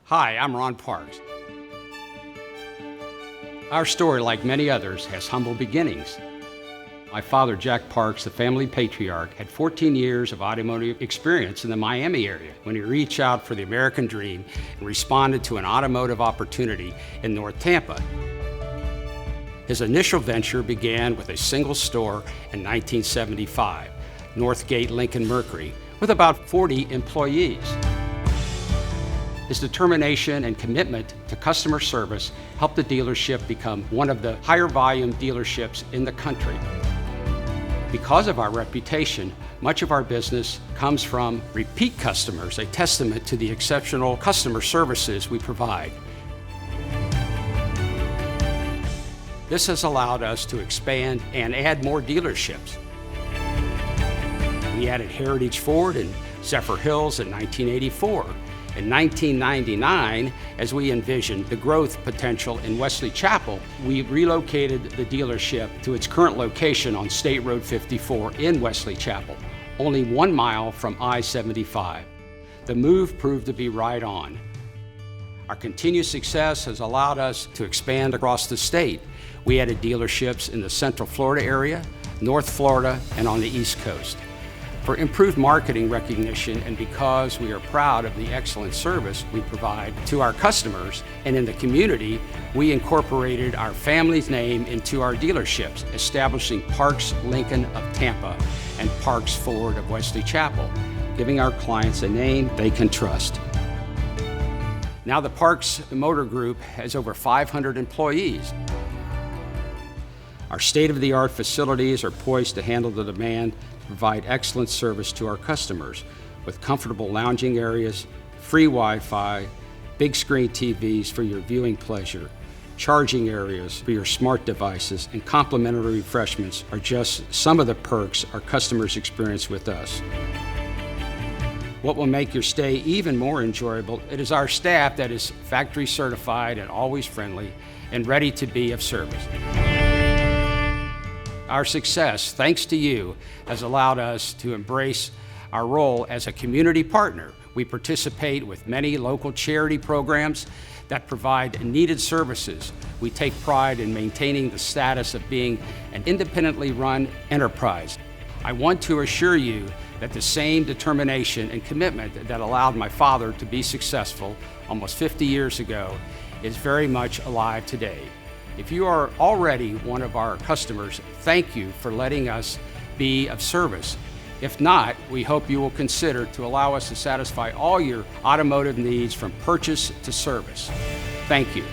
Hi, I'm Ron Parks. Our story, like many others, has humble beginnings. My father, Jack Parks, the family patriarch, had 14 years of automotive experience in the Miami area when he reached out for the American dream and responded to an automotive opportunity in North Tampa. His initial venture began with a single store in 1975, Northgate Lincoln Mercury, with about 40 employees. His determination and commitment to customer service helped the dealership become one of the higher volume dealerships in the country. Because of our reputation, much of our business comes from repeat customers, a testament to the exceptional customer services we provide. This has allowed us to expand and add more dealerships. We added Heritage Ford in Zephyr Hills in 1984. In 1999, as we envisioned the growth potential in Wesley Chapel, we relocated the dealership to its current location on State Road 54 in Wesley Chapel, only 1 mile from I-75. The move proved to be right on. Our continued success has allowed us to expand across the state. We added dealerships in the Central Florida area, North Florida, and on the East Coast. For improved marketing recognition and because we are proud of the excellent service we provide to our customers and in the community, we incorporated our family's name into our dealerships, establishing Parks Lincoln of Tampa and Parks Ford of Wesley Chapel, giving our clients a name they can trust. Now the Parks Motor Group has over 500 employees. Our state-of-the-art facilities are poised to handle the demand to provide excellent service to our customers with comfortable lounging areas, free Wi-Fi, big screen TVs for your viewing pleasure, charging areas for your smart devices, and complimentary refreshments are just some of the perks our customers experience with us. What will make your stay even more enjoyable, it is our staff that is factory certified and always friendly and ready to be of service. Our success, thanks to you, has allowed us to embrace our role as a community partner. We participate with many local charity programs that provide needed services. We take pride in maintaining the status of being an independently run enterprise. I want to assure you that the same determination and commitment that allowed my father to be successful almost 50 years ago is very much alive today. If you are already one of our customers, thank you for letting us be of service. If not, we hope you will consider to allow us to satisfy all your automotive needs from purchase to service. Thank you.